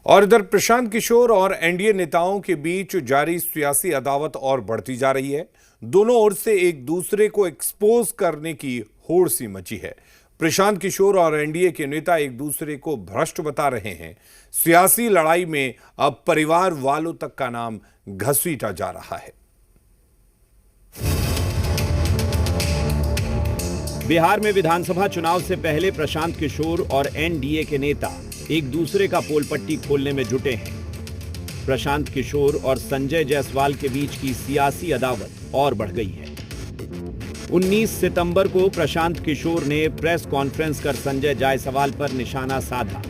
और इधर प्रशांत किशोर और एनडीए नेताओं के बीच जारी सियासी अदावत और बढ़ती जा रही है। दोनों ओर से एक दूसरे को एक्सपोज करने की होड़ सी मची है। प्रशांत किशोर और एनडीए के नेता एक दूसरे को भ्रष्ट बता रहे हैं। सियासी लड़ाई में अब परिवार वालों तक का नाम घसीटा जा रहा है। बिहार में विधानसभा चुनाव से पहले प्रशांत किशोर और एनडीए के नेता एक दूसरे का पोल पट्टी खोलने में जुटे हैं। प्रशांत किशोर और संजय जायसवाल के बीच की सियासी अदावत और बढ़ गई है। 19 सितंबर को प्रशांत किशोर ने प्रेस कॉन्फ्रेंस कर संजय जायसवाल पर निशाना साधा,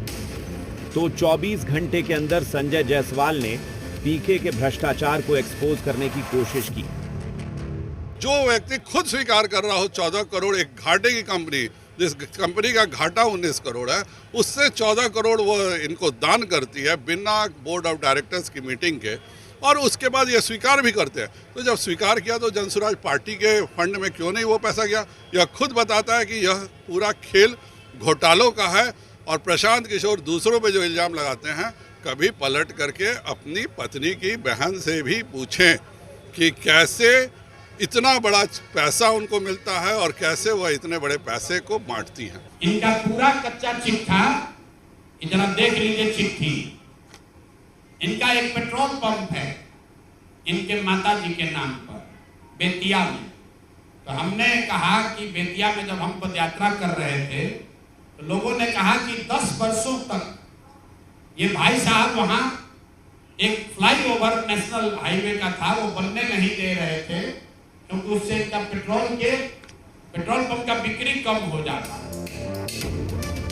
तो 24 घंटे के अंदर संजय जायसवाल ने पीके के भ्रष्टाचार को एक्सपोज करने की कोशिश की। जो व्यक्ति खुद स्वीकार कर रहा हो 14 करोड़ एक घाटे की कंपनी, जिस कंपनी का घाटा 19 करोड़ है, उससे 14 करोड़ वो इनको दान करती है बिना बोर्ड ऑफ डायरेक्टर्स की मीटिंग के, और उसके बाद ये स्वीकार भी करते हैं। तो जब स्वीकार किया तो जनसुराज पार्टी के फंड में क्यों नहीं वो पैसा गया? यह खुद बताता है कि यह पूरा खेल घोटालों का है। और प्रशांत किशोर दूसरों पे जो इल्ज़ाम लगाते हैं, कभी पलट करके अपनी पत्नी की बहन से भी पूछें कि कैसे इतना बड़ा पैसा उनको मिलता है और कैसे वह इतने बड़े पैसे को बांटती हैं। इनका पूरा कच्चा चिट्ठा जरा देख लीजिए। चिट्ठी, इनका एक पेट्रोल पंप है इनके माताजी के नाम पर बेतिया में। तो हमने कहा कि बेतिया में जब हम पदयात्रा कर रहे थे तो लोगों ने कहा कि 10 वर्षों तक ये भाई साहब वहां एक फ्लाईओवर नेशनल हाईवे का था, वो बनने नहीं दे रहे थे क्योंकि उससे इनका पेट्रोल पंप का बिक्री कम हो जाता।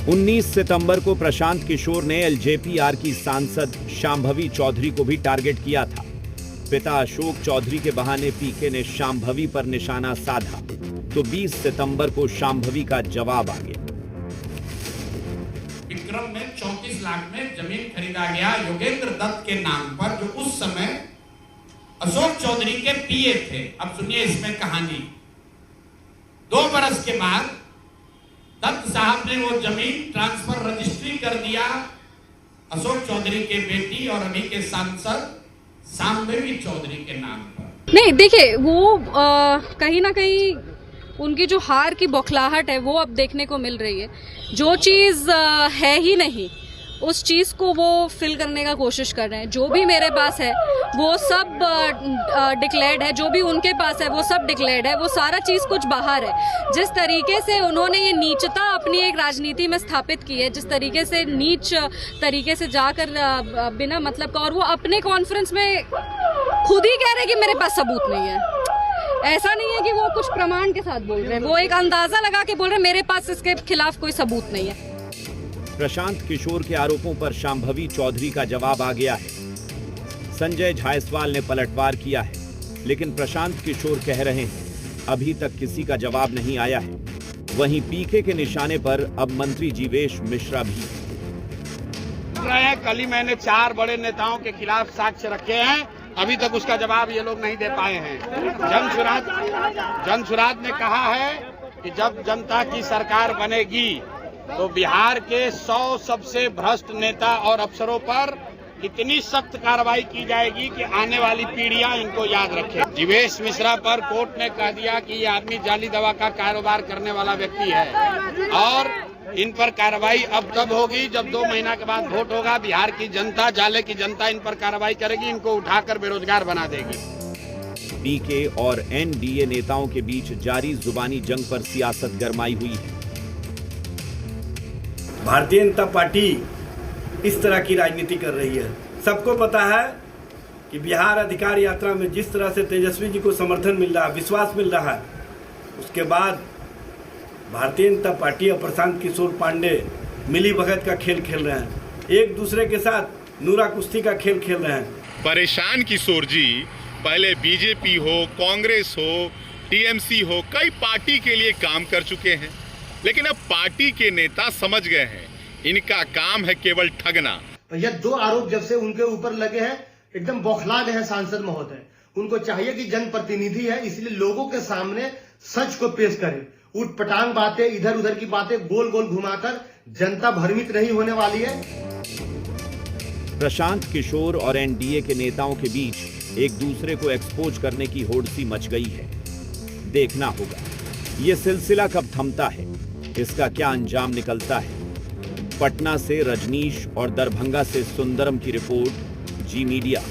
19 सितंबर को प्रशांत किशोर ने एलजेपीआर की सांसद शांभवी चौधरी को भी टारगेट किया था। पिता अशोक चौधरी के बहाने पीके ने शांभवी पर निशाना साधा, तो 20 सितंबर को शांभवी का जवाब आ गया। विक्रम में 34 लाख में जमीन खरीदा गया योगेंद्र दत्त के नाम पर, जो उस समय अशोक चौधरी के पीए थे। अब सुनिए इसमें कहानी। 2 बरस के बाद दत्त साहब ने वो जमीन ट्रांसफर रजिस्ट्री कर दिया अशोक चौधरी के बेटी और अभी के सांसद शांभवी चौधरी के नाम पर। नहीं, देखिए वो कहीं ना कहीं उनकी जो हार की बौखलाहट है वो अब देखने को मिल रही है। जो चीज़ है ही नहीं उस चीज़ को वो फिल करने का कोशिश कर रहे हैं। जो भी मेरे पास है वो सब डिक्लेयर्ड है, जो भी उनके पास है वो सब डिक्लेयर्ड है। वो सारा चीज़ कुछ बाहर है। जिस तरीके से उन्होंने ये नीचता अपनी एक राजनीति में स्थापित की है, जिस तरीके से नीच तरीके से जाकर बिना मतलब का, और वो अपने कॉन्फ्रेंस में खुद ही कह रहे हैं कि मेरे पास सबूत नहीं है। ऐसा नहीं है कि वो कुछ प्रमाण के साथ बोल रहे हैं, वो एक अंदाजा लगा के बोल रहे हैं मेरे पास इसके खिलाफ कोई सबूत नहीं है। प्रशांत किशोर के आरोपों पर शांभवी चौधरी का जवाब आ गया है। संजय जायसवाल ने पलटवार किया है, लेकिन प्रशांत किशोर कह रहे हैं अभी तक किसी का जवाब नहीं आया है। वहीं पीके के निशाने पर अब मंत्री जीवेश मिश्रा भी कल ही मैंने 4 बड़े नेताओं के खिलाफ साक्ष्य रखे हैं, अभी तक उसका जवाब ये लोग नहीं दे पाए हैं। जनसुराज ने कहा है कि जब जनता की सरकार बनेगी तो बिहार के 100 सबसे भ्रष्ट नेता और अफसरों पर इतनी सख्त कार्रवाई की जाएगी कि आने वाली पीढ़ियां इनको याद रखे। जीवेश मिश्रा पर कोर्ट ने कह दिया कि ये आदमी जाली दवा का कारोबार करने वाला व्यक्ति है और इन पर कार्रवाई अब तब होगी जब 2 महीना के बाद वोट होगा। बिहार की जनता, जाले की जनता इन पर कार्रवाई करेगी, इनको उठाकर बेरोजगार बना देगी। पीके और एनडीए नेताओं के बीच जारी जुबानी जंग पर सियासत गरमाई हुई है। भारतीय जनता पार्टी इस तरह की राजनीति कर रही है। सबको पता है कि बिहार अधिकार यात्रा में जिस तरह से तेजस्वी जी को समर्थन मिल रहा है, विश्वास मिल रहा है, उसके बाद भारतीय जनता पार्टी और प्रशांत किशोर पांडे मिली भगत का खेल खेल रहे हैं। एक दूसरे के साथ नूरा कुश्ती का खेल खेल रहे हैं। परेशान किशोर जी पहले बीजेपी हो, कांग्रेस हो, टीएमसी हो, कई पार्टी के लिए काम कर चुके हैं, लेकिन अब पार्टी के नेता समझ गए हैं इनका काम है केवल ठगना। यह 2 आरोप जब से उनके ऊपर लगे हैं एकदम बौखला गए हैं सांसद महोदय। उनको चाहिए कि जनप्रतिनिधि है इसलिए लोगों के सामने सच को पेश करें। उठपटांग बातें, इधर उधर की बातें गोल गोल घुमाकर जनता भ्रमित नहीं होने वाली है। प्रशांत किशोर और एनडीए के नेताओं के बीच एक दूसरे को एक्सपोज करने की होड़-सी मच गई है। देखना होगा यह सिलसिला कब थमता है, इसका क्या अंजाम निकलता है। पटना से रजनीश और दरभंगा से सुंदरम की रिपोर्ट, जी मीडिया।